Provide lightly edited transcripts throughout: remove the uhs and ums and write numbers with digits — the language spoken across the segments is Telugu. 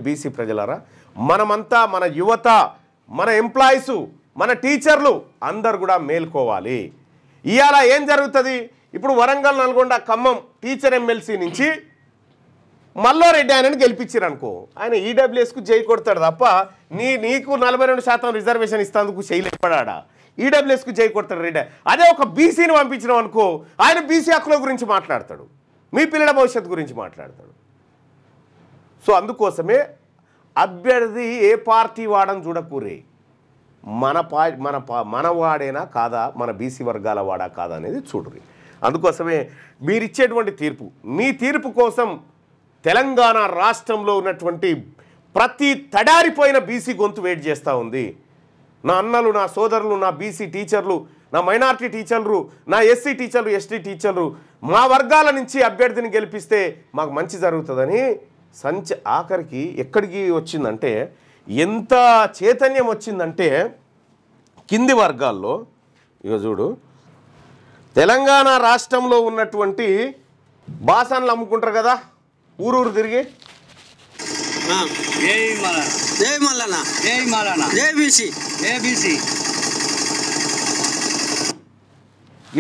బీసీ ప్రజలారా, మనమంతా మన యువత, మన ఎంప్లాయీసు, మన టీచర్లు అందరు కూడా మేల్కోవాలి. ఇవాళ ఏం జరుగుతుంది? ఇప్పుడు వరంగల్, నల్గొండ, ఖమ్మం టీచర్ ఎమ్మెల్సీ నుంచి మల్లారెడ్డి ఆయనను గెలిపించారు అనుకో, ఆయన ఈడబ్ల్యూఎస్కు జై కొడతాడు తప్ప నీకు 42% రిజర్వేషన్ ఇస్తేందుకు చేయలేపడా. ఈడబ్ల్యూఎస్కు జై కొడతాడు రెడ్డి. అదే ఒక బీసీని పంపించడం అనుకో, ఆయన బీసీ హక్కుల గురించి మాట్లాడతాడు, మీ పిల్లల భవిష్యత్తు గురించి మాట్లాడతాడు. సో అందుకోసమే అభ్యర్థి ఏ పార్టీ వాడని చూడకూరే, మన వాడేనా కాదా, మన బీసీ వర్గాల వాడా కాదా అనేది చూడరు. అందుకోసమే మీరిచ్చేటువంటి తీర్పు, మీ తీర్పు కోసం తెలంగాణ రాష్ట్రంలో ఉన్నటువంటి ప్రతి తడారిపోయిన బీసీ గొంతు వెయిట్ చేస్తూ ఉంది. నా అన్నలు, నా సోదరులు, నా బీసీ టీచర్లు, నా మైనారిటీ టీచర్లు, నా ఎస్సీ టీచర్లు, ఎస్టీ టీచర్లు, మా వర్గాల నుంచి అభ్యర్థిని గెలిపిస్తే మాకు మంచి జరుగుతుందని ఆఖరికి ఎక్కడికి వచ్చిందంటే, ఎంత చైతన్యం వచ్చిందంటే కింది వర్గాల్లో. ఇక చూడు, తెలంగాణ రాష్ట్రంలో ఉన్నటువంటి బాసాన్లు అమ్ముకుంటారు కదా ఊరూరు తిరిగి,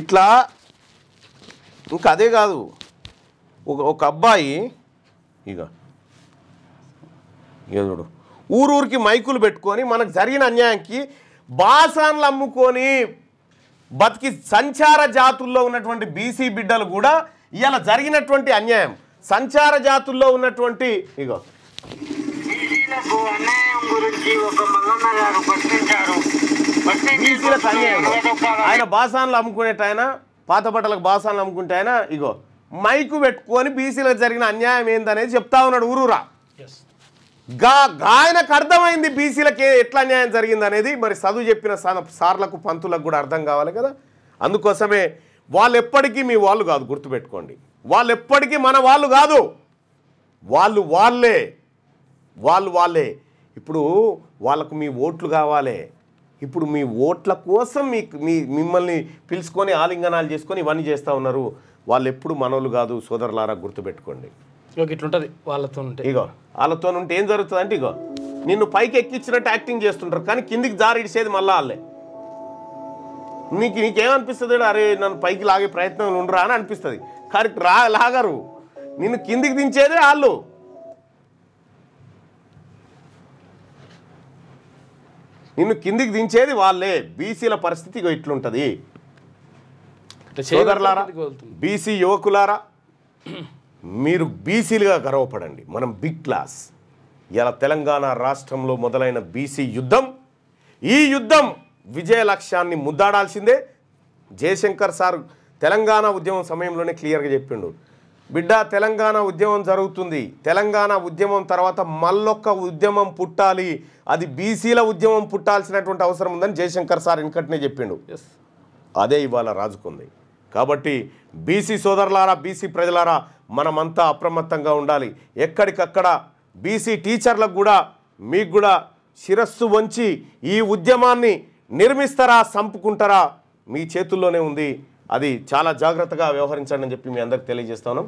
ఇట్లా. ఇంకా అదే కాదు, ఒక అబ్బాయి ఇక చూడు ఊరూరికి మైకులు పెట్టుకొని మనకు జరిగిన అన్యాయానికి బాసాన్లు అమ్ముకొని బతికి సంచార జాతుల్లో ఉన్నటువంటి బీసీ బిడ్డలు కూడా ఇవాళ జరిగినటువంటి అన్యాయం, సంచార జాతుల్లో ఉన్నటువంటి ఇగో బీసీలకు అన్యాయం. ఆయన బాసాన్లు అమ్ముకునేట, ఆయన పాత బట్టలకు బాసాన్లు అమ్ముకుంటే ఆయన ఇగో మైకు పెట్టుకొని బీసీలకు జరిగిన అన్యాయం ఏందనేది చెప్తా ఉన్నాడు ఊరూరా. ఆయనకు అర్థమైంది బీసీలకి ఎట్లా అన్యాయం జరిగింది అనేది. మరి చదువు చెప్పిన సార్లకు, పంతులకు కూడా అర్థం కావాలి కదా. అందుకోసమే వాళ్ళు ఎప్పటికీ మీ వాళ్ళు కాదు, గుర్తుపెట్టుకోండి. వాళ్ళు ఎప్పటికీ మన వాళ్ళు కాదు, వాళ్ళే. ఇప్పుడు వాళ్ళకు మీ ఓట్లు కావాలి. ఇప్పుడు మీ ఓట్ల కోసం మిమ్మల్ని పిలుచుకొని ఆలింగనాలు చేసుకొని ఇవన్నీ చేస్తూ ఉన్నారు. వాళ్ళు ఎప్పుడు మనోళ్ళు కాదు సోదరులారా, గుర్తుపెట్టుకోండి. ఇట్లుంటుంది వాళ్ళతో ఉంటే. ఇగో వాళ్ళతో ఉంటే ఏం జరుగుతుంది అంటే, ఇగో నిన్ను పైకి ఎక్కించినట్టు యాక్టింగ్ చేస్తుంటారు, కానీ కిందికి జారి ఇడిసేది మళ్ళీ వాళ్ళే. నీకేమనిపిస్తుంది? అరే నన్ను పైకి లాగే ప్రయత్నం ఉండరా అని అనిపిస్తుంది. కరెక్ట్ లాగరు, నిన్ను కిందికి దించేదే వాళ్ళు. నిన్ను కిందికి దించేది వాళ్ళే. బీసీల పరిస్థితి ఇగో ఇట్లుంటుంది. సోదరులారా, బీసీ యువకులారా, మీరు బీసీలుగా గర్వపడండి. మనం బిగ్ క్లాస్. ఇలా తెలంగాణ రాష్ట్రంలో మొదలైన బీసీ యుద్ధం, ఈ యుద్ధం విజయ లక్ష్యాన్ని ముద్దాడాల్సిందే. జయశంకర్ సార్ తెలంగాణ ఉద్యమం సమయంలోనే క్లియర్గా చెప్పిండు, బిడ్డ తెలంగాణ ఉద్యమం జరుగుతుంది, తెలంగాణ ఉద్యమం తర్వాత మళ్ళొక్క ఉద్యమం పుట్టాలి, అది బీసీల ఉద్యమం పుట్టాల్సినటువంటి అవసరం ఉందని జయశంకర్ సార్ ఇంకటినే చెప్పిండు. అదే ఇవాళ రాజుకుంది. కాబట్టి బీసీ సోదరులారా, బీసీ ప్రజలారా, మనమంతా అప్రమత్తంగా ఉండాలి. ఎక్కడికక్కడ బీసీ టీచర్లకు కూడా, మీకు కూడా శిరస్సు వంచి ఈ ఉద్యమాన్ని నిర్మిస్తారా, సంపుకుంటారా, మీ చేతుల్లోనే ఉంది. అది చాలా జాగ్రత్తగా వ్యవహరించండి అని చెప్పి మీ అందరికి తెలియజేస్తాను.